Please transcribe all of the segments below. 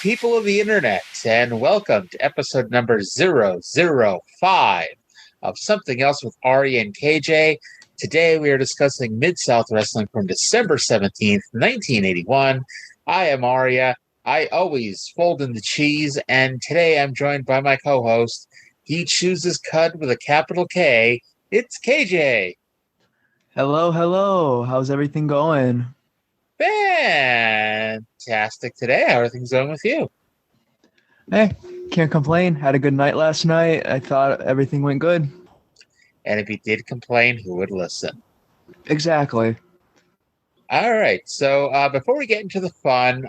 people of the internet, and welcome to episode number 005 of Something Else with Ari and KJ. Today we are discussing Mid-South Wrestling from December 17th, 1981. I am Aria. I always fold in the cheese, and today I'm joined by my co-host. He chooses Cud with a capital K. It's KJ. Hello, hello. How's everything going? Fantastic today. How are things going with you? Hey, can't complain. Had a good night last night. I thought everything went good. And if you did complain, who would listen? Exactly. All right. So before we get into the fun,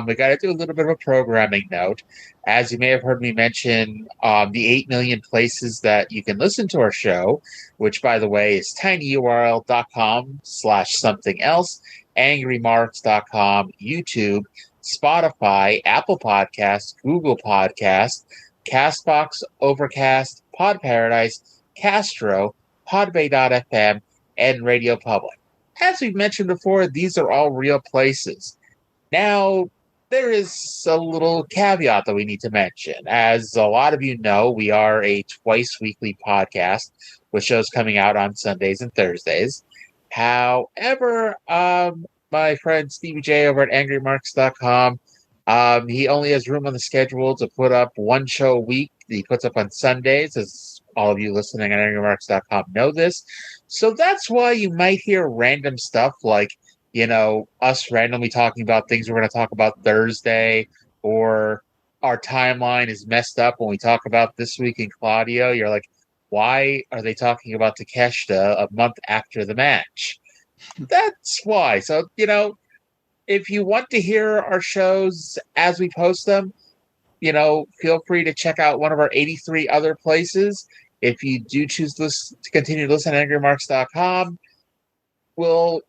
we got to do a little bit of a programming note. As you may have heard me mention, the 8 million places that you can listen to our show, which, by the way, is tinyurl.com/something else, angrymarks.com, YouTube, Spotify, Apple Podcasts, Google Podcasts, Castbox, Overcast, Pod Paradise, Castro, Podbay.fm, and Radio Public. As we've mentioned before, these are all real places. Now, there is a little caveat that we need to mention. As a lot of you know, we are a twice-weekly podcast with shows coming out on Sundays and Thursdays. However, my friend Stevie J over at angrymarks.com, he only has room on the schedule to put up one show a week. He puts up on Sundays, as all of you listening at angrymarks.com know this. So that's why you might hear random stuff like, us randomly talking about things we're going to talk about Thursday, or our timeline is messed up when we talk about This Week in Claudio. You're like, why are they talking about Takeshita a month after the match? That's why. So, if you want to hear our shows as we post them, feel free to check out one of our 83 other places. If you do choose to continue to listen at angrymarks.com, we'll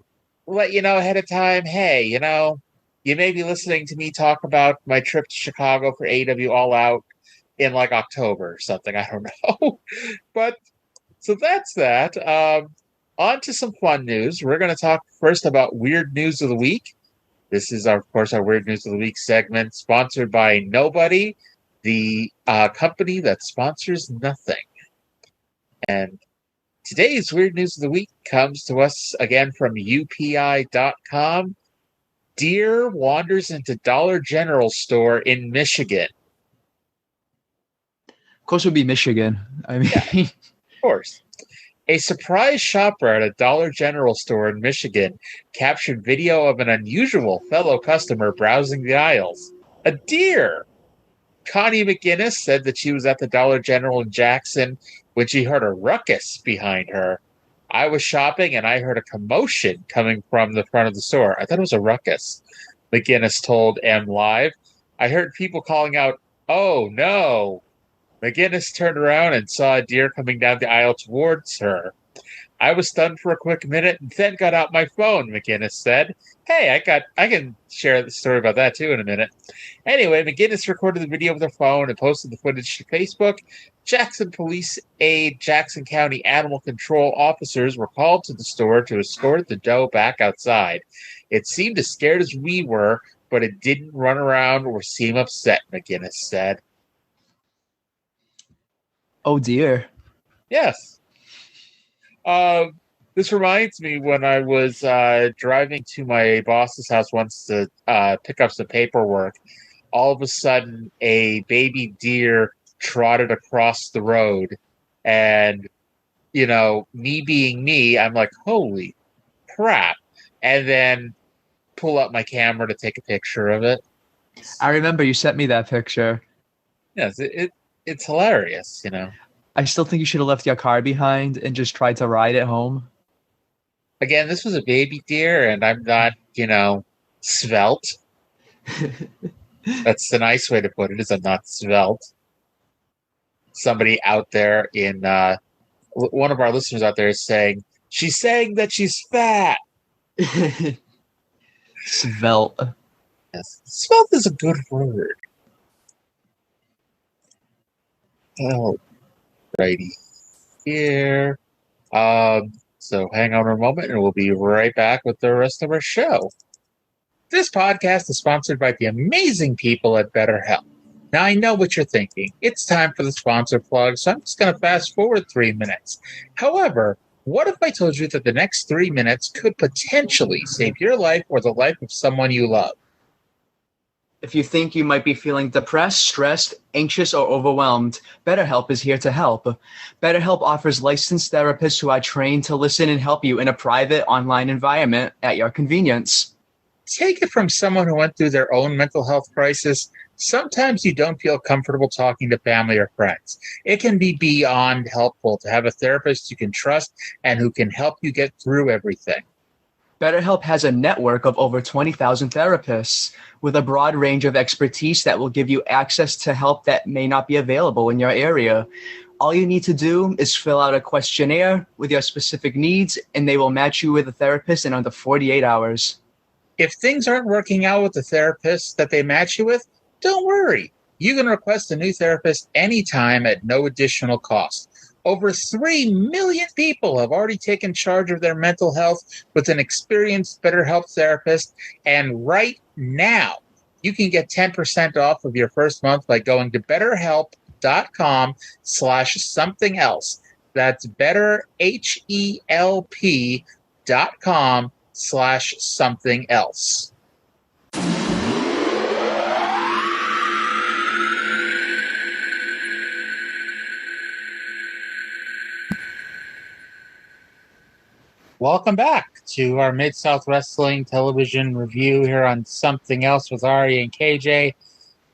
let you know ahead of time, hey, you may be listening to me talk about my trip to Chicago for AEW All Out in like October or something. I don't know. But so that's that. On to some fun news. We're going to talk first about Weird News of the Week. This is, of course, our Weird News of the Week segment, sponsored by Nobody, the company that sponsors nothing. And today's Weird News of the Week comes to us again from UPI.com. Deer wanders into Dollar General store in Michigan. Of course, it would be Michigan. I mean, yeah, of course. A surprise shopper at a Dollar General store in Michigan captured video of an unusual fellow customer browsing the aisles. A deer! Connie McGinnis said that she was at the Dollar General in Jackson when she heard a ruckus behind her. I was shopping and I heard a commotion coming from the front of the store. I thought it was a ruckus, McGinnis told M Live. I heard people calling out, "Oh no." McGinnis turned around and saw a deer coming down the aisle towards her. I was stunned for a quick minute and then got out my phone, McGinnis said. Hey, I can share the story about that too in a minute. Anyway, McGinnis recorded the video with her phone and posted the footage to Facebook. Jackson police aide Jackson County animal control officers were called to the store to escort the doe back outside. It seemed as scared as we were, but it didn't run around or seem upset, McGinnis said. Oh dear. Yes. This reminds me when I was driving to my boss's house once to pick up some paperwork. All of a sudden, a baby deer trotted across the road. And, me being me, I'm like, holy crap. And then pull up my camera to take a picture of it. I remember you sent me that picture. Yes, it's hilarious, I still think you should have left your car behind and just tried to ride it home. Again, this was a baby deer, and I'm not, svelte. That's the nice way to put it, is I'm not svelte. Somebody out there in, one of our listeners out there is saying, she's saying that she's fat. Svelte. Yes, svelte is a good word. Oh, righty here. So hang on a moment, and we'll be right back with the rest of our show. This podcast is sponsored by the amazing people at BetterHelp. Now, I know what you're thinking. It's time for the sponsor plug, so I'm just going to fast forward 3 minutes. However, what if I told you that the next 3 minutes could potentially save your life or the life of someone you love? If you think you might be feeling depressed, stressed, anxious, or overwhelmed, BetterHelp is here to help. BetterHelp offers licensed therapists who are trained to listen and help you in a private online environment at your convenience. Take it from someone who went through their own mental health crisis. Sometimes you don't feel comfortable talking to family or friends. It can be beyond helpful to have a therapist you can trust and who can help you get through everything. BetterHelp has a network of over 20,000 therapists with a broad range of expertise that will give you access to help that may not be available in your area. All you need to do is fill out a questionnaire with your specific needs, and they will match you with a therapist in under 48 hours. If things aren't working out with the therapist that they match you with, don't worry. You can request a new therapist anytime at no additional cost. Over 3 million people have already taken charge of their mental health with an experienced BetterHelp therapist. And right now, you can get 10% off of your first month by going to betterhelp.com/something else. That's betterhelp.com/something else. Welcome back to our Mid-South Wrestling television review here on Something Else with Aria and KJ.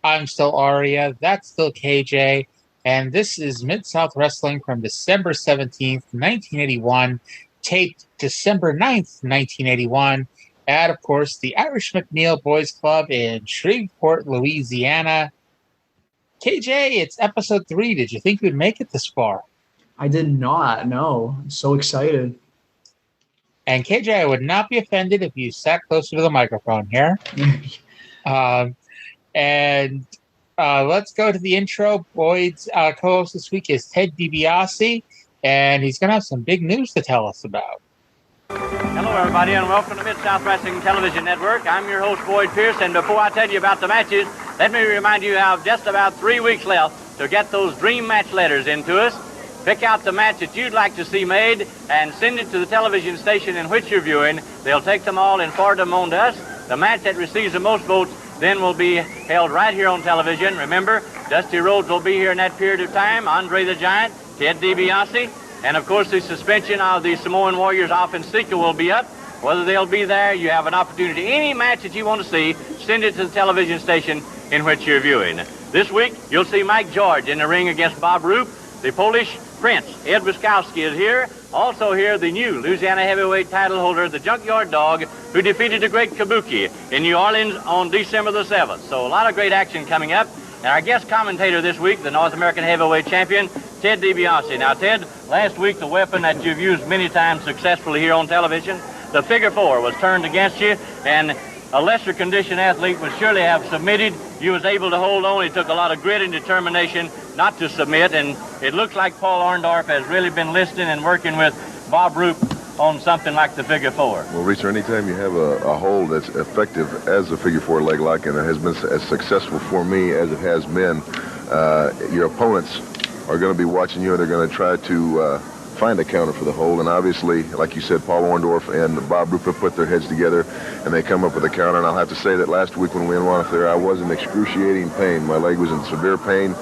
I'm still Aria, that's still KJ, and this is Mid-South Wrestling from December 17th, 1981, taped December 9th, 1981, at, of course, the Irish McNeil Boys Club in Shreveport, Louisiana. KJ, it's episode 3. Did you think you'd make it this far? I did not, no. I'm so excited. And KJ, I would not be offended if you sat closer to the microphone here. Let's go to the intro. Boyd's co-host this week is Ted DiBiase, and he's going to have some big news to tell us about. Hello, everybody, and welcome to Mid-South Wrestling Television Network. I'm your host, Boyd Pierce, and before I tell you about the matches, let me remind you how just about 3 weeks left to get those dream match letters into us. Pick out the match that you'd like to see made and send it to the television station in which you're viewing. They'll take them all and forward them on to us. The match that receives the most votes then will be held right here on television. Remember, Dusty Rhodes will be here in that period of time, Andre the Giant, Ted DiBiase, and of course the suspension of the Samoan Warriors off in Sika will be up. Whether they'll be there, you have an opportunity. Any match that you want to see, send it to the television station in which you're viewing. This week, you'll see Mike George in the ring against Bob Roop. The Polish Prince, Ed Waskowski, is here. Also here, the new Louisiana heavyweight title holder, the Junkyard Dog, who defeated the great Kabuki in New Orleans on December the 7th. So a lot of great action coming up. And our guest commentator this week, the North American heavyweight champion, Ted DiBiase. Now, Ted, last week the weapon that you've used many times successfully here on television, the figure four, was turned against you, and a lesser conditioned athlete would surely have submitted. You was able to hold on. It took a lot of grit and determination not to submit, and it looks like Paul Orndorff has really been listening and working with Bob Roop on something like the figure four. Well, Reiser, anytime you have a hold that's effective as a figure four leg lock, and it has been as successful for me as it has been, your opponents are going to be watching you, and they're going to try to find a counter for the hold. And obviously, like you said, Paul Orndorff and Bob Roop put their heads together, and they come up with a counter. And I'll have to say that last week when we went off there, I was in excruciating pain. My leg was in severe pain,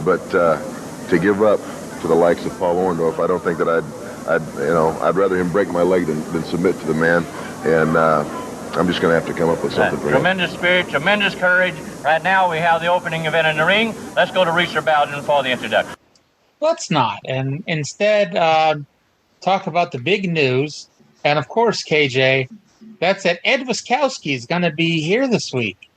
but to give up to the likes of Paul Orndorff, I don't think that I'd rather him break my leg than submit to the man. And I'm just going to have to come up with something for him. Tremendous spirit, tremendous courage. Right now, we have the opening event in the ring. Let's go to Reiser Bowden for the introduction. Let's not, and instead talk about the big news. And of course, KJ, that's that Ed Waskowski is going to be here this week.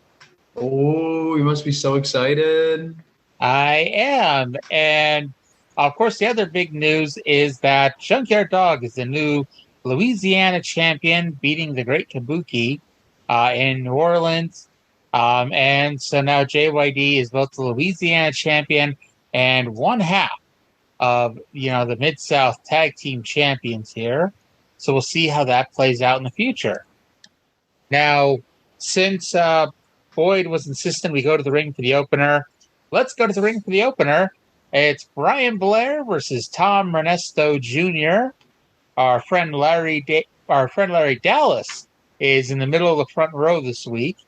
Oh, you must be so excited. I am. And of course, the other big news is that Junkyard Dog is the new Louisiana champion, beating the great Kabuki in New Orleans. And so now JYD is both the Louisiana champion and one half of, the Mid-South Tag Team Champions here. So we'll see how that plays out in the future. Now, since Boyd was insistent we go to the ring for the opener, let's go to the ring for the opener. It's Brian Blair versus Tom Ernesto Jr. Our friend Larry Dallas is in the middle of the front row this week.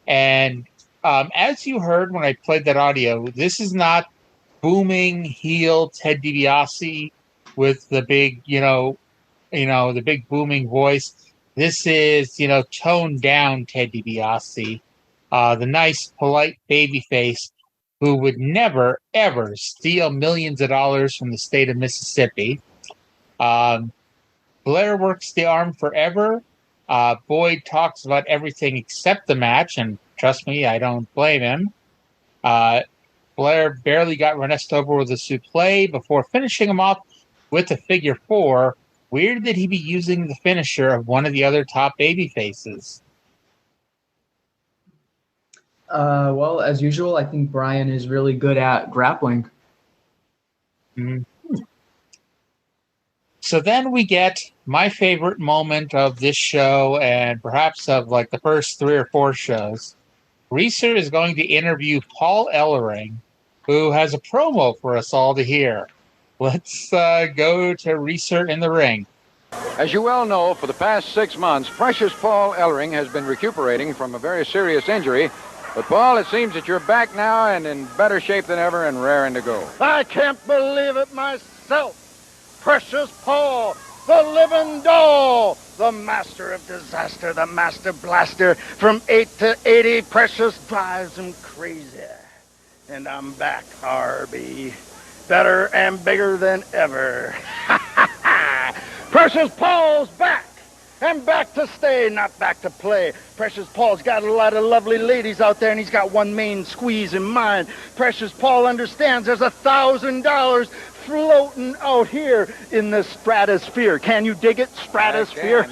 And as you heard when I played that audio, this is not booming heel Ted DiBiase with the big, the big booming voice. This is, toned down Ted DiBiase, the nice, polite baby face who would never, ever steal millions of dollars from the state of Mississippi. Blair works the arm forever. Boyd talks about everything except the match, and trust me, I don't blame him. Blair barely got Ernesto over with a suplex before finishing him off with a figure four. Weird that he be using the finisher of one of the other top baby faces. Well, as usual, I think Brian is really good at grappling. Mm-hmm. So then we get my favorite moment of this show and perhaps of like the first 3 or 4 shows. Reiser is going to interview Paul Ellering, who has a promo for us all to hear. Let's go to Reiser in the ring. As you well know, for the past 6 months, precious Paul Ellering has been recuperating from a very serious injury. But, Paul, it seems that you're back now and in better shape than ever and raring to go. I can't believe it myself. Precious Paul, the living doll, the master of disaster, the master blaster. From 8 to 80, Precious drives him crazy. And I'm back, RB. Better and bigger than ever. Precious Paul's back. And back to stay, not back to play. Precious Paul's got a lot of lovely ladies out there, and he's got one main squeeze in mind. Precious Paul understands there's $1,000 floating out here in the stratosphere. Can you dig it? Stratosphere?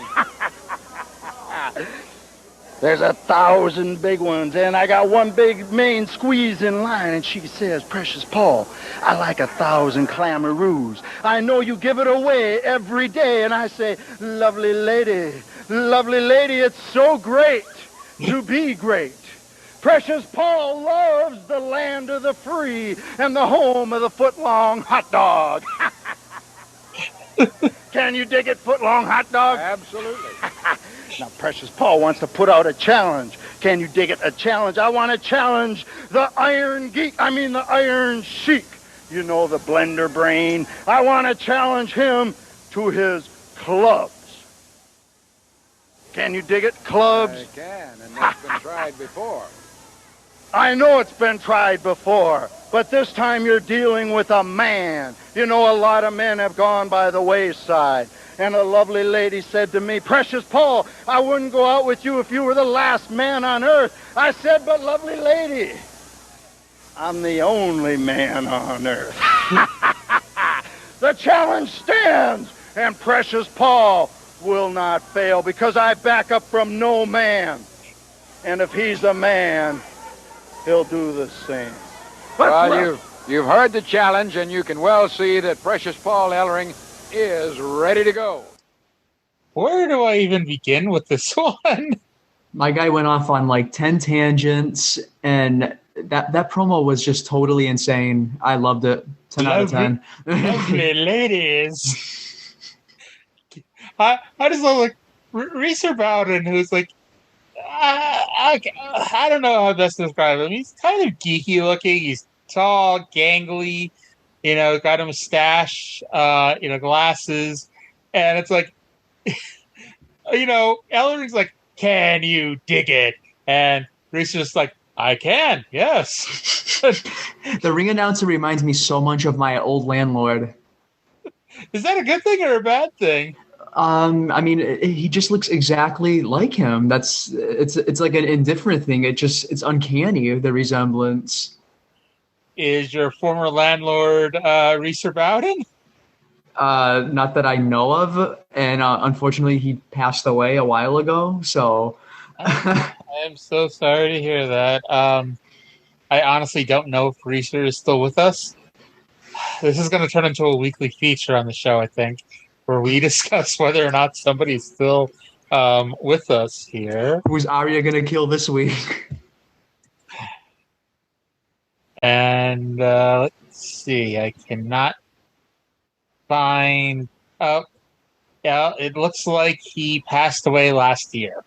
There's 1,000 big ones, and I got one big main squeeze in line, and she says, Precious Paul, I like 1,000 clamaroos. I know you give it away every day, and I say, lovely lady, it's so great to be great. Precious Paul loves the land of the free and the home of the foot-long hot dog. Can you dig it, foot-long hot dog? Absolutely. Now, Precious Paul wants to put out a challenge. Can you dig it, a challenge? I want to challenge the Iron Sheik. You know, the blender brain. I want to challenge him to his clubs. Can you dig it, clubs? I can, and that's been tried before. I know it's been tried before, but this time you're dealing with a man. You know, a lot of men have gone by the wayside. And a lovely lady said to me, Precious Paul, I wouldn't go out with you if you were the last man on earth. I said, but lovely lady, I'm the only man on earth. The challenge stands, and Precious Paul will not fail because I back up from no man. And if he's a man, he'll do the same. Well, you've heard the challenge, and you can well see that Precious Paul Ellering is ready to go. Where do I even begin with this one? My guy went off on like 10 tangents, and that promo was just totally insane. I loved it. 10 out of 10. Lovely ladies. I just love like Reiser Bowden, who's like, I don't know how best to describe him. He's kind of geeky looking. He's tall, gangly. Got a mustache, glasses. And it's like, Ellering's like, can you dig it? And Reiser's just like, I can, yes. The ring announcer reminds me so much of my old landlord. Is that a good thing or a bad thing? I mean, he just looks exactly like him. It's like an indifferent thing. It's uncanny, the resemblance. Is your former landlord Reiser Bowden? Not that I know of, and unfortunately he passed away a while ago, so... I'm so sorry to hear that. I honestly don't know if Reiser is still with us. This is going to turn into a weekly feature on the show, I think, where we discuss whether or not somebody's still with us here. Who's Arya gonna kill this week? And let's see, I cannot find. Oh, yeah, it looks like he passed away last year.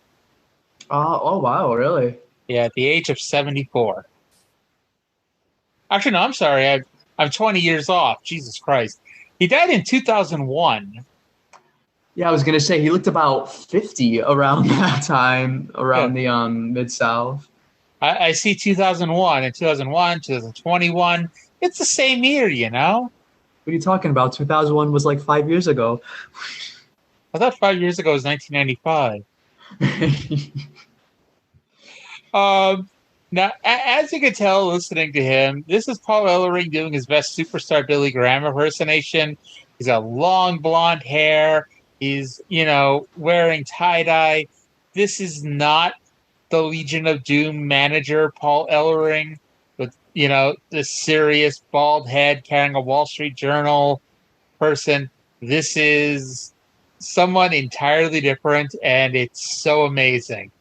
Oh wow, really? Yeah, at the age of 74. Actually, no, I'm sorry. I'm 20 years off. Jesus Christ. He died in 2001. Yeah, I was gonna say he looked about 50 around that time, around the Mid-South. I see 2001 and 2001, 2021. It's the same year, you know? What are you talking about? 2001 was like 5 years ago. I thought 5 years ago was 1995. Now, as you can tell, listening to him, this is Paul Ellering doing his best superstar Billy Graham impersonation. He's got long blonde hair. He's, wearing tie-dye. This is not the Legion of Doom manager, Paul Ellering, with, the serious bald head carrying a Wall Street Journal person. This is someone entirely different, and it's so amazing.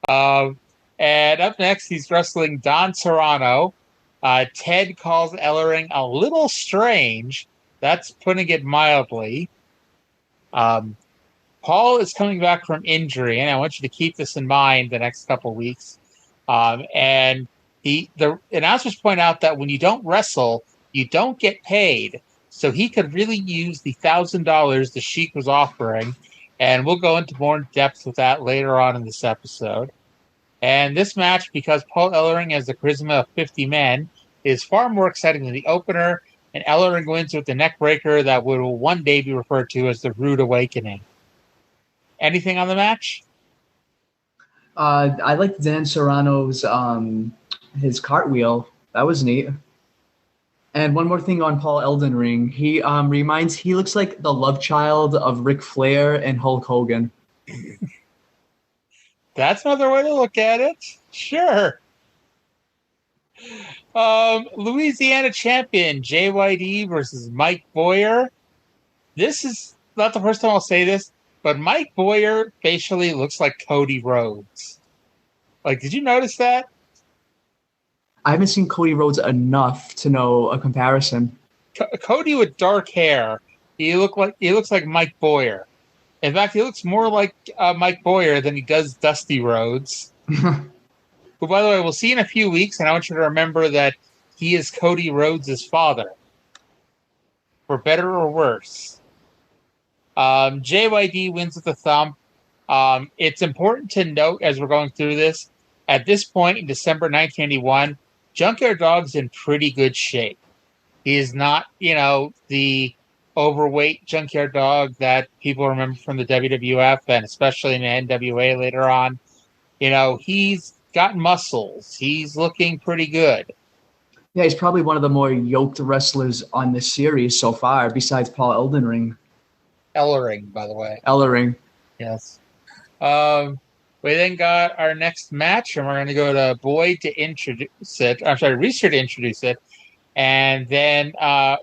And up next, he's wrestling Don Serrano. Ted calls Ellering a little strange. That's putting it mildly. Paul is coming back from injury, and I want you to keep this in mind the next couple of weeks. And the announcers point out that when you don't wrestle, you don't get paid. So he could really use the $1,000 the Sheik was offering, and we'll go into more depth with that later on in this episode. And this match, because Paul Ellering has the charisma of 50 men, is far more exciting than the opener, and Ellering wins with the neck breaker that will one day be referred to as the Rude Awakening. Anything on the match? I liked Dan Serrano's his cartwheel. That was neat. And one more thing on Paul Ellering. He looks like the love child of Ric Flair and Hulk Hogan. That's another way to look at it. Sure. Louisiana champion JYD versus Mike Boyer. This is not the first time I'll say this, but Mike Boyer facially looks like Cody Rhodes. Like, did you notice that? I haven't seen Cody Rhodes enough to know a comparison. Cody with dark hair. He looks like Mike Boyer. In fact, he looks more like Mike Boyer than he does Dusty Rhodes. Who, by the way, we'll see in a few weeks, and I want you to remember that he is Cody Rhodes' father. For better or worse. JYD wins with a thump. It's important to note as we're going through this, at this point in December 1981, Junkyard Dog's in pretty good shape. He is not, the overweight Junkyard Dog that people remember from the WWF and especially in the NWA later on. He's got muscles. He's looking pretty good. Yeah, he's probably one of the more yoked wrestlers on this series so far, besides Paul Ellering. Ellering, by the way. Ellering. Yes. We then got our next match, and we're going to go to Boyd to introduce it. I'm sorry, Reiser to introduce it. And then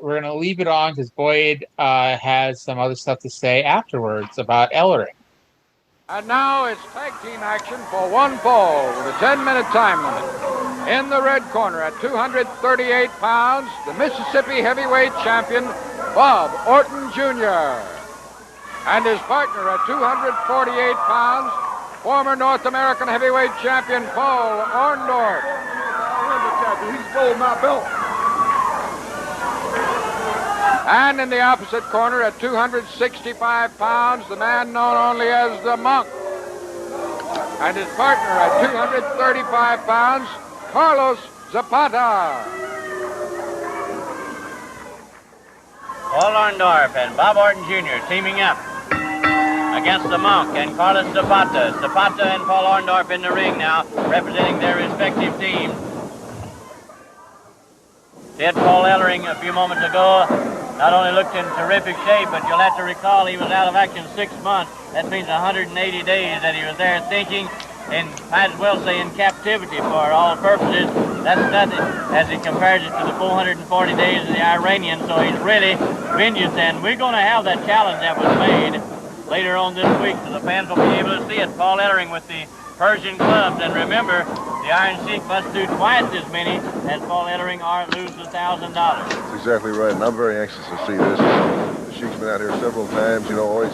we're going to leave it on because Boyd has some other stuff to say afterwards about Ellering. And now it's tag team action for one fall with a 10-minute time limit. In the red corner at 238 pounds, the Mississippi heavyweight champion, Bob Orton Jr. And his partner at 248 pounds, former North American heavyweight champion, Paul Orndorff. He stole my belt. And in the opposite corner at 265 pounds, the man known only as the Monk. And his partner at 235 pounds, Carlos Zapata. Paul Orndorff and Bob Orton Jr. teaming up against the Monk and Carlos Zapata. Zapata and Paul Orndorff in the ring now, representing their respective teams. Did Paul Ellering a few moments ago not only looked in terrific shape, but you'll have to recall he was out of action 6 months. That means 180 days that he was there thinking, and might as well say in captivity for all purposes. That's nothing as he compares it to the 440 days of the Iranian, so he's really vengeance, and we're going to have that challenge that was made later on this week, so the fans will be able to see it. Paul Ellering with the Persian clubs. And remember, the Iron Sheik must do twice as many as Paul Ellering or lose $1,000. That's exactly right, and I'm very anxious to see this. The Sheik's been out here several times, you know, always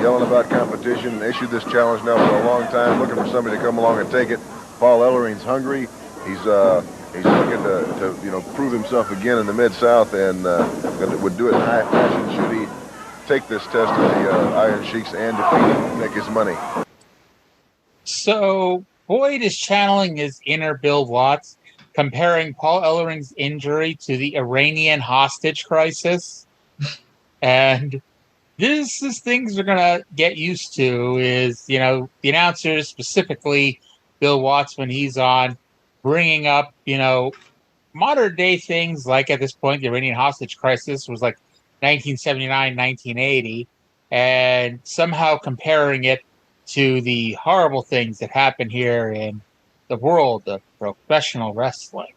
yelling about competition, issued this challenge now for a long time, looking for somebody to come along and take it. Paul Ellering's hungry. He's looking to you know, prove himself again in the Mid-South, and would do it in high fashion should he take this test of the Iron Sheiks and defeat him, make his money. So Boyd is channeling his inner Bill Watts, comparing Paul Ellering's injury to the Iranian hostage crisis. And this is things we're going to get used to is, you know, the announcers, specifically Bill Watts when he's on, bringing up, you know, modern day things like at this point, the Iranian hostage crisis was like 1979, 1980, and somehow comparing it to the horrible things that happen here in the world of professional wrestling.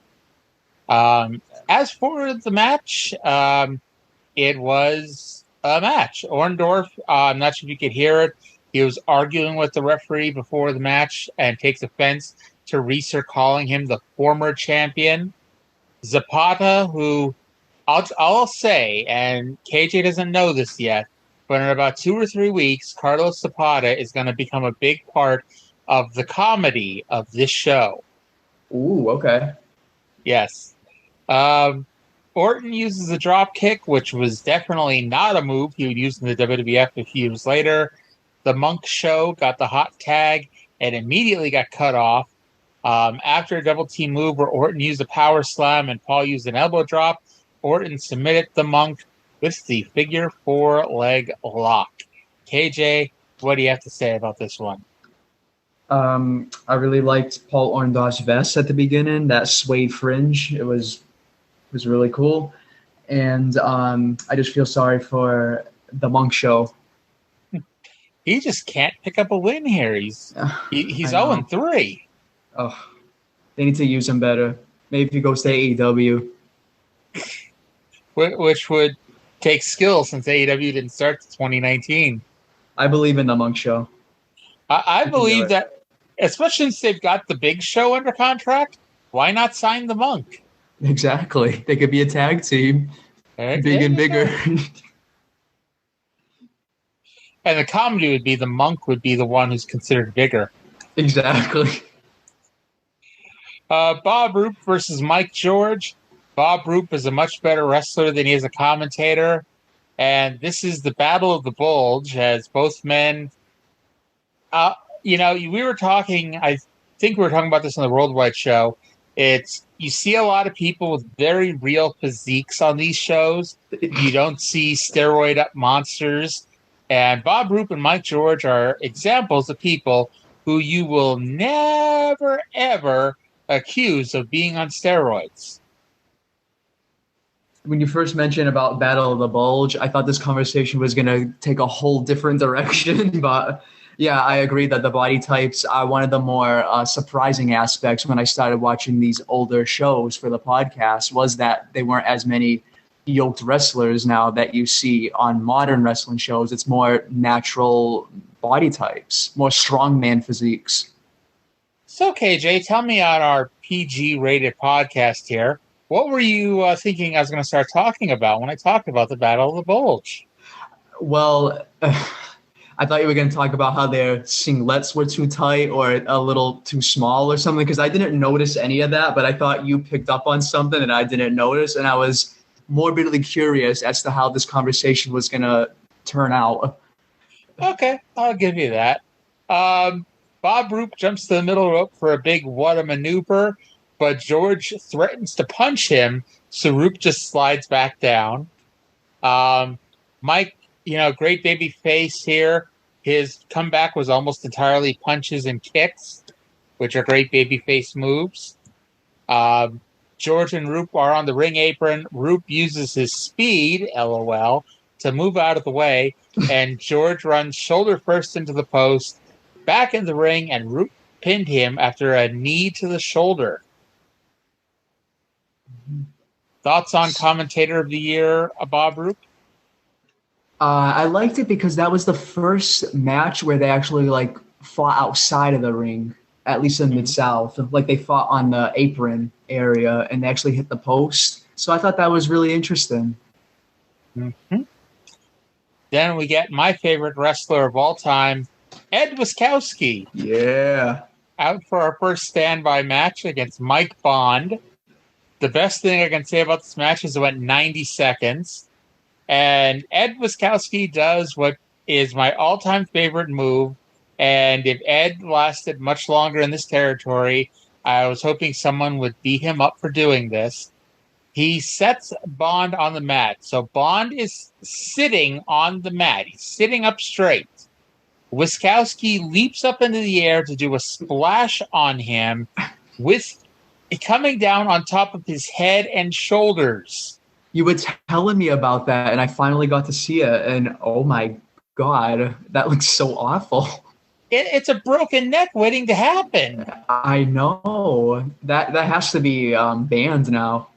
As for the match, it was a match. Orndorff, I'm not sure if you could hear it, he was arguing with the referee before the match and takes offense to Reiser calling him the former champion. Zapata, who I'll say, and KJ doesn't know this yet, but in about 2 or 3 weeks, Carlos Zapata is going to become a big part of the comedy of this show. Ooh, okay. Yes. Orton uses a drop kick, which was definitely not a move he would use in the WWF a few years later. The Monk Show got the hot tag and immediately got cut off. After a double team move where Orton used a power slam and Paul used an elbow drop, Orton submitted the Monk with the figure 4 leg lock. KJ, what do you have to say about this one? I really liked Paul Orndorff's vest at the beginning, that suede fringe. It was really cool. And I just feel sorry for the Monk Show. He just can't pick up a win here. He's 0-3. Oh, they need to use him better. Maybe if he goes to AEW. Which would take skill since AEW didn't start 2019. I believe in the Monk Show. I believe that, especially since they've got the Big Show under contract, why not sign the Monk? Exactly. They could be a tag team. Big and bigger. And the comedy would be the Monk would be the one who's considered bigger. Exactly. Bob Roop versus Mike George. Bob Roop is a much better wrestler than he is a commentator. And this is the Battle of the Bulge, as both men... we were talking... I think we were talking about this on the Worldwide show. You see a lot of people with very real physiques on these shows. You don't see steroid-up monsters. And Bob Roop and Mike George are examples of people who you will never, ever accuse of being on steroids. When you first mentioned about Battle of the Bulge, I thought this conversation was going to take a whole different direction. But yeah, I agree that the body types are one of the more surprising aspects when I started watching these older shows for the podcast, was that they weren't as many yoked wrestlers now that you see on modern wrestling shows. It's more natural body types, more strongman physiques. So, KJ, tell me on our PG-rated podcast here, what were you thinking I was going to start talking about when I talked about the Battle of the Bulge? Well, I thought you were going to talk about how their singlets were too tight or a little too small or something, because I didn't notice any of that, but I thought you picked up on something that I didn't notice, and I was morbidly curious as to how this conversation was going to turn out. Okay, I'll give you that. Bob Roop jumps to the middle rope for a big what a maneuver, but George threatens to punch him, so Roop just slides back down. Mike, great baby face here. His comeback was almost entirely punches and kicks, which are great baby face moves. George and Roop are on the ring apron. Roop uses his speed, LOL, to move out of the way, and George runs shoulder first into the post, back in the ring, and Roop pinned him after a knee to the shoulder. Thoughts on Commentator of the Year, Bob Roop? I liked it because that was the first match where they actually like fought outside of the ring, at least in Mid-South. Like they fought on the apron area and they actually hit the post. So I thought that was really interesting. Mm-hmm. Then we get my favorite wrestler of all time, Ed Waskowski. Yeah. Out for our first standby match against Mike Bond. The best thing I can say about this match is it went 90 seconds. And Ed Waskowski does what is my all-time favorite move. And if Ed lasted much longer in this territory, I was hoping someone would beat him up for doing this. He sets Bond on the mat. So Bond is sitting on the mat. He's sitting up straight. Waskowski leaps up into the air to do a splash on him with it coming down on top of his head and shoulders. You were telling me about that, and I finally got to see it, and oh my God, that looks so awful. It's a broken neck waiting to happen. I know. That has to be banned now.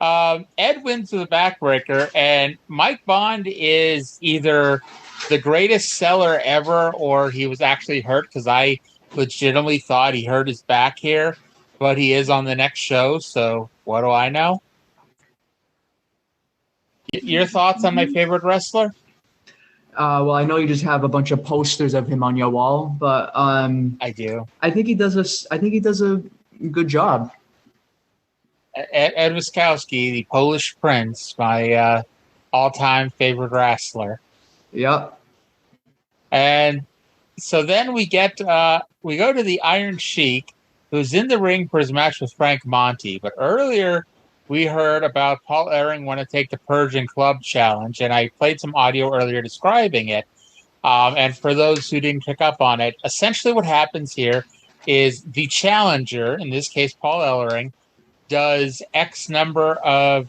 Ed wins with a backbreaker, and Mike Bond is either the greatest seller ever or he was actually hurt, because I legitimately thought he hurt his back here, but he is on the next show, so what do I know? Your thoughts on my favorite wrestler? Well, I know you just have a bunch of posters of him on your wall, but I do. I think he does a good job. Ed Waskowski, the Polish Prince, my all-time favorite wrestler. Yep. And so then we go to the Iron Sheik, who's in the ring for his match with Frank Monty. But earlier we heard about Paul Ellering want to take the Persian Club Challenge, and I played some audio earlier describing it. And for those who didn't pick up on it, essentially what happens here is the challenger, in this case Paul Ellering, does X number of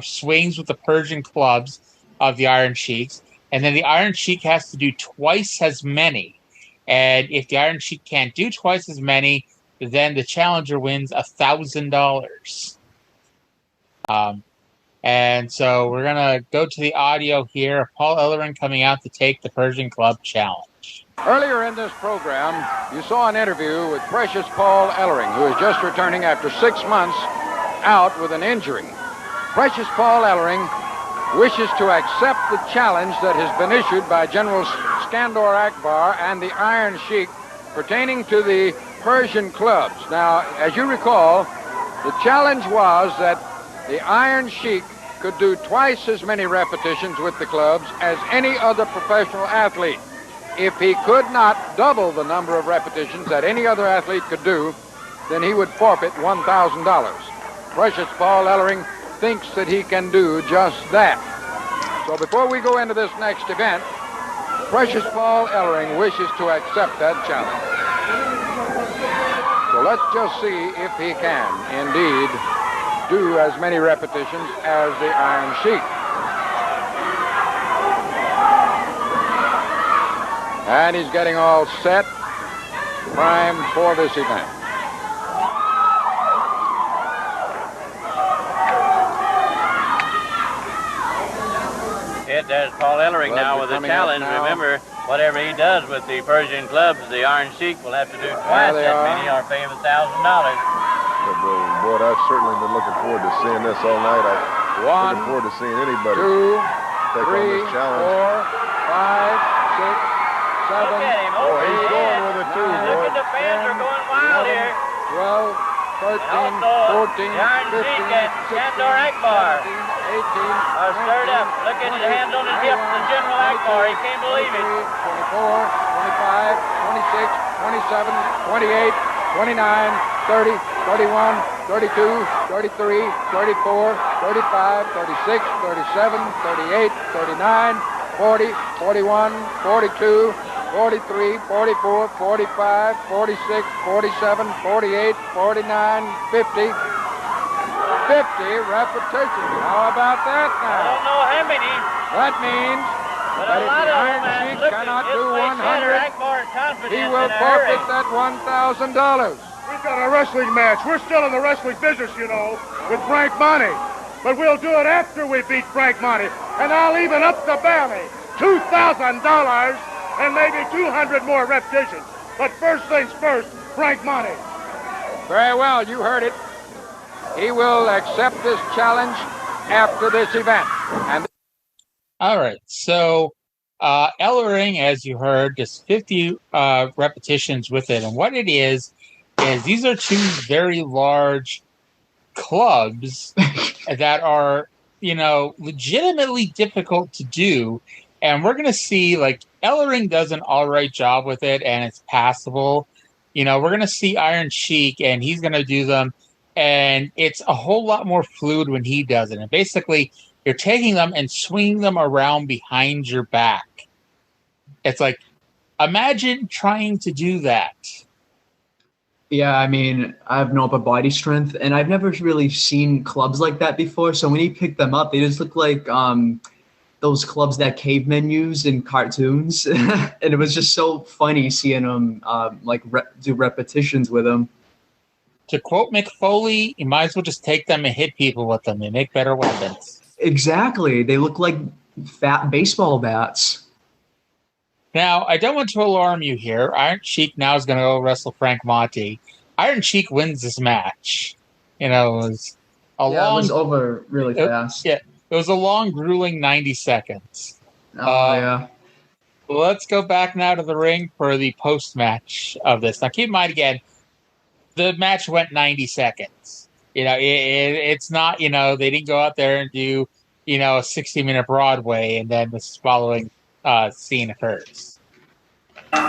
swings with the Persian clubs of the Iron Sheiks, and then the Iron Sheik has to do twice as many. And if the Iron Sheik can't do twice as many, then the challenger wins $1,000. And so we're going to go to the audio here of Paul Ellering coming out to take the Persian Club Challenge. Earlier in this program, you saw an interview with Precious Paul Ellering, who is just returning after 6 months out with an injury. Precious Paul Ellering wishes to accept the challenge that has been issued by General Skandor Akbar and the Iron Sheik pertaining to the Persian clubs. Now, as you recall, the challenge was that the Iron Sheik could do twice as many repetitions with the clubs as any other professional athlete. If he could not double the number of repetitions that any other athlete could do, then he would forfeit $1,000. Precious Paul Ellering thinks that he can do just that. So before we go into this next event, Precious Paul Ellering wishes to accept that challenge. So let's just see if he can indeed do as many repetitions as the Iron Sheik. And he's getting all set, primed for this event. There's Paul Ellering now with a challenge. Remember, whatever he does with the Persian clubs, the Iron Sheik will have to do twice as many or pay him $1,000. Boy, I've certainly been looking forward to seeing this all night. I'm looking forward to seeing anybody take on this challenge. 4, 5, 6, 7. Look at him. Oh, he's going with it too, boy. Look at the fans are going wild here. 12, 13, 14, 15, the Iron Sheik and Skandor Akbar 18, are stirred up. Look at his hands on his hips. The General Akbar, he can't believe it. 24, 25, 26, 27, 28, 29, 30, 31, 32, 33, 34, 35, 36, 37, 38, 39, 40, 41, 42, 43, 44, 45, 46, 47, 48, 49, 50. 50 repetitions. How about that I now? don't know how many, That means but that a if lot the of Iron them, Sheik look, cannot this do way Skandor 100, Akbar is confident he will in a hurry. forfeit that $1,000. We've got a wrestling match. We're still in the wrestling business, you know, with Frank Monty. but we'll do it after we beat Frank Monty. And I'll even up the bounty, $2,000 and maybe 200 more repetitions. But first things first, Frank Monty. Very well, you heard it. He will accept this challenge after this event. And all right, so Ellering, as you heard, just 50 repetitions with it. And what it is these are two very large clubs that are, legitimately difficult to do. And we're going to see, like, Ellering does an all right job with it, and it's passable. We're going to see Iron Sheik, and he's going to do them. And it's a whole lot more fluid when he does it. And basically, you're taking them and swinging them around behind your back. It's like, imagine trying to do that. Yeah, I mean, I have no upper body strength, and I've never really seen clubs like that before. So when he picked them up, they just look like those clubs that cavemen use in cartoons. And it was just so funny seeing them do repetitions with them. To quote Mick Foley, you might as well just take them and hit people with them. They make better weapons. Exactly. They look like fat baseball bats. Now, I don't want to alarm you here. Iron Sheik now is going to go wrestle Frank Monty. Iron Sheik wins this match. It was it was over really fast. Yeah, it was a long, grueling 90 seconds. Yeah. Let's go back now to the ring for the post-match of this. Now, keep in mind again, the match went 90 seconds. It's not, they didn't go out there and do, a 60-minute Broadway and then this following scene occurs. There's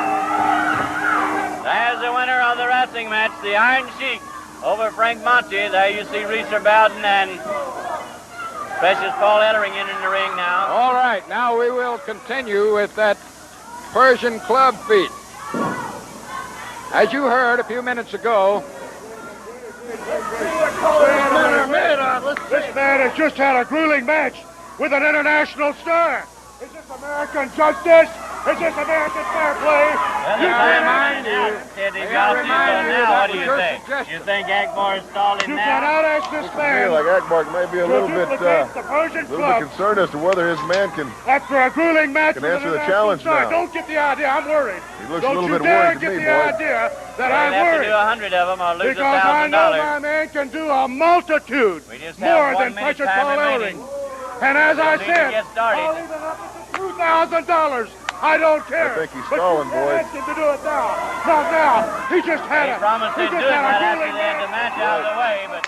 the winner of the wrestling match, the Iron Sheik over Frank Monty. There you see Reiser Bowden and Precious Paul Ellering in the ring now. all right, now we will continue with that Persian club feat. As you heard a few minutes ago, This man has just had a grueling match with an international star. Is this American justice? Is this American fair play? Well, remind you, Teddy Gossett, now what do you think? You think Akbar is stalling You now? cannot ask this I man feel like Akbar may be a little bit concerned as to whether his man can after a grueling match can with answer an the international challenge star. now. Don't get the idea. I'm worried. He looks Don't a little you bit dare worried to get me, the boy. idea that We'll I'm have to worried. do 100 of them or lose Because I know $1,000. my man can do a multitude We just more have 1 than minute Precious time Paul remaining. Ellering. And as I need to said, get started. I'll even up it to $2,000. I don't care. I think he's but stalling, you can't boys. ask him to do it now. Not now. He just had He a promised he he'd just do it had a right after grueling they had the match out of the way, but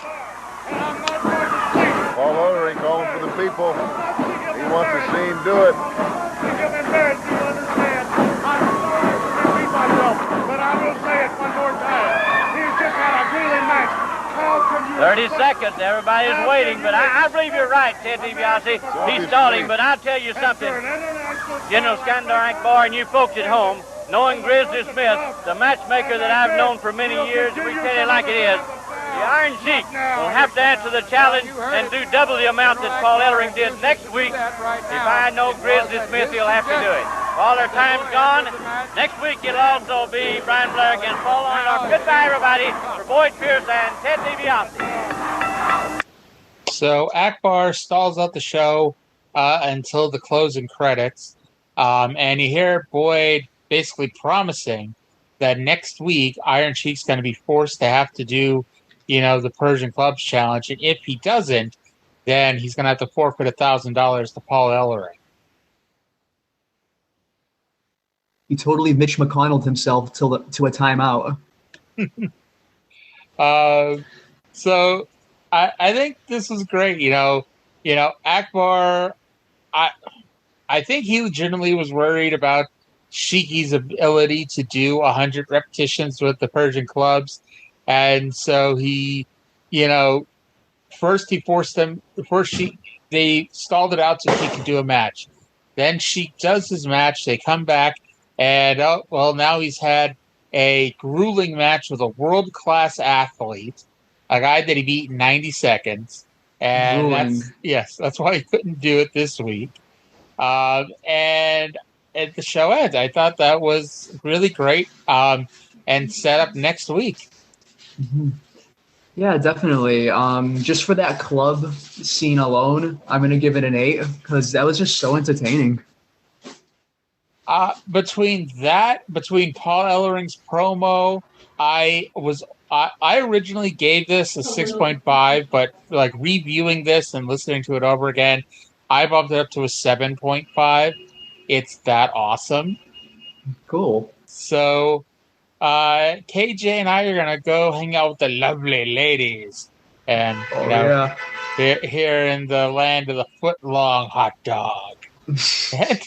And I'm not going to see. Paul Ellering calling for the people. He wants to see him do it. You're embarrassed, you understand. I'm sorry to repeat myself, but I will say it one more time. He's just had a grueling match. How can you 30 seconds, everybody's waiting, but I believe you're right, Ted DiBiase. He's stalling, but I'll tell you something. General Skandar Akbar and you folks at home, knowing Grizzly Smith, the matchmaker that I've known for many years, we tell you like it is, the Iron Sheik will have to answer the challenge and do double the amount that Paul Ellering did next week. If I know Grizzly Smith, he'll have to do it. All our time's gone. Next week it'll also be Brian Blair against Paul Orndorff. Goodbye, everybody, for Boyd Pierce and Ted DiBiase. So Akbar stalls out the show until the closing credits. And you hear Boyd basically promising that next week Iron Sheik's going to be forced to have to do, the Persian Clubs Challenge. And if he doesn't, then he's going to have to forfeit $1,000 to Paul Ellering. He totally Mitch McConnelled himself to a timeout. So I think this was great. Akbar, I think he legitimately was worried about Sheiky's ability to do 100 repetitions with the Persian clubs. And so he, first he forced them, they stalled it out so he could do a match. Then Sheik does his match. They come back and, now he's had a grueling match with a world-class athlete, a guy that he beat in 90 seconds. And that's why he couldn't do it this week. And the show ends. I thought that was really great and set up next week. Mm-hmm. Yeah, definitely. Just for that club scene alone, I'm gonna give it an 8 because that was just so entertaining. Between Paul Ellering's promo, I originally gave this a 6.5, but like reviewing this and listening to it over again, I bumped it up to a 7.5. It's that awesome. Cool. So KJ and I are gonna go hang out with the lovely ladies, and Yeah. here in the land of the foot-long hot dog. And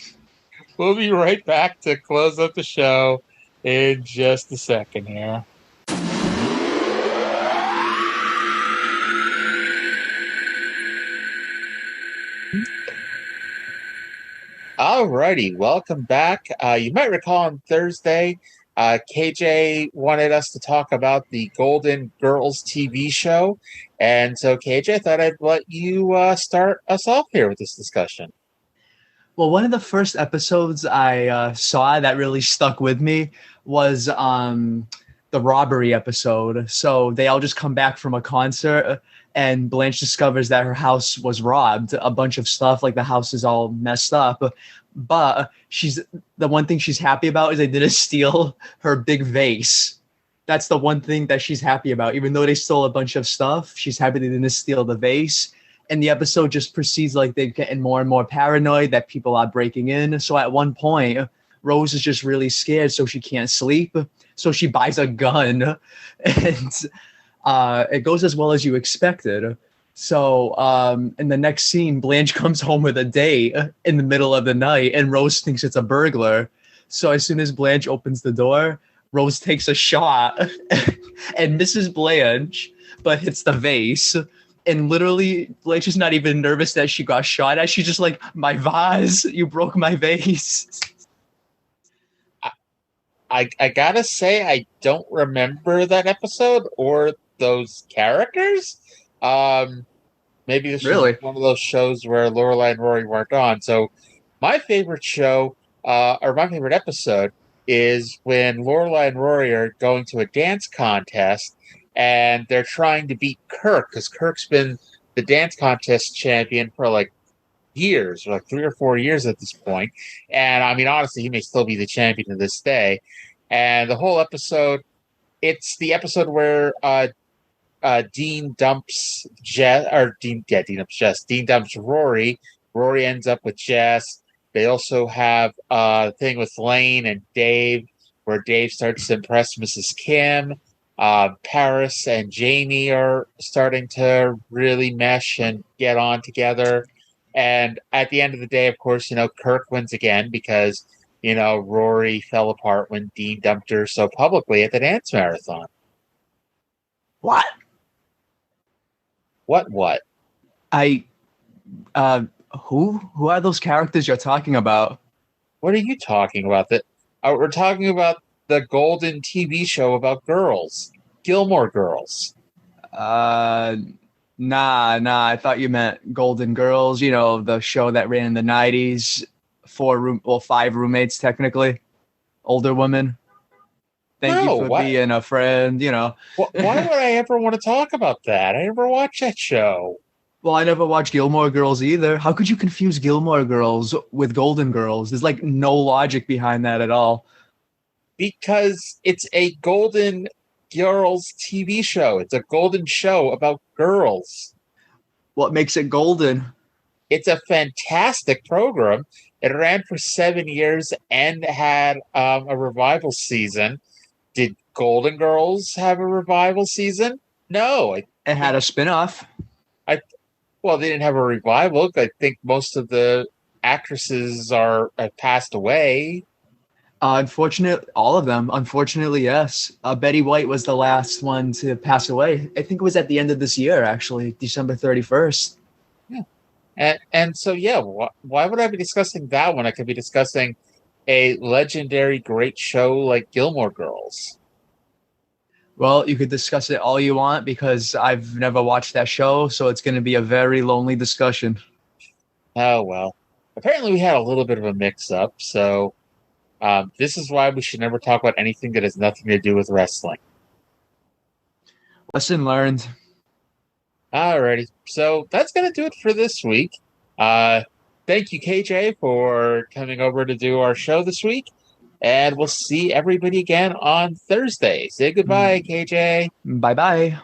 we'll be right back to close up the show in just a second here. Alrighty, welcome back. You might recall on Thursday, KJ wanted us to talk about the Golden Girls TV show. And so, KJ, I thought I'd let you start us off here with this discussion. Well, one of the first episodes I saw that really stuck with me was the Robbery episode. So they all just come back from a concert, and Blanche discovers that her house was robbed. A bunch of stuff, like the house is all messed up. But the one thing she's happy about is they didn't steal her big vase. That's the one thing that she's happy about. Even though they stole a bunch of stuff, she's happy they didn't steal the vase. And the episode just proceeds like they're getting more and more paranoid that people are breaking in. So at one point, Rose is just really scared, so she can't sleep. So she buys a gun, and it goes as well as you expected. So in the next scene, Blanche comes home with a date in the middle of the night, and Rose thinks it's a burglar. So as soon as Blanche opens the door, Rose takes a shot and misses Blanche, but hits the vase. And literally, Blanche is not even nervous that she got shot at. She's just like, my vase, you broke my vase. I gotta say, I don't remember that episode or those characters. Maybe this was one of those shows where Lorelai and Rory weren't on. So my favorite show, or my favorite episode, is when Lorelai and Rory are going to a dance contest, and they're trying to beat Kirk, because Kirk's been the dance contest champion for like years, or like 3 or 4 years at this point. And I mean, honestly, he may still be the champion to this day. And the whole episode, it's the episode where Dean dumps Jess, or Dean dumps Jess. Dean dumps Rory. Rory ends up with Jess. They also have a thing with Lane and Dave, where Dave starts to impress Mrs. Kim. Paris and Jamie are starting to really mesh and get on together. And at the end of the day, of course, Kirk wins again because, Rory fell apart when Dean dumped her so publicly at the dance marathon. What? What? Who are those characters you're talking about? What are you talking about? We're talking about the Golden TV show about girls, Gilmore Girls. Nah. I thought you meant Golden Girls. The show that ran in the 90s. 5 roommates, technically, older women. Thank you for being a friend. Why would I ever want to talk about that? I never watched that show. Well, I never watched Gilmore Girls either. How could you confuse Gilmore Girls with Golden Girls? There's like no logic behind that at all. Because it's a Golden Girls TV show. It's a golden show about girls. What makes it golden? It's a fantastic program. It ran for 7 years and had a revival season. Did Golden Girls have a revival season? No. It had a spinoff. Well, they didn't have a revival. I think most of the actresses have passed away. Unfortunately, all of them. Unfortunately, yes. Betty White was the last one to pass away. I think it was at the end of this year, actually, December 31st. Yeah. And so, yeah, why would I be discussing that when I could be discussing a legendary great show like Gilmore Girls? Well, you could discuss it all you want because I've never watched that show, so it's going to be a very lonely discussion. Oh, well. Apparently we had a little bit of a mix-up, so this is why we should never talk about anything that has nothing to do with wrestling. Lesson learned. Alrighty. So that's going to do it for this week. Thank you, KJ, for coming over to do our show this week. And we'll see everybody again on Thursday. Say goodbye, KJ. Bye-bye.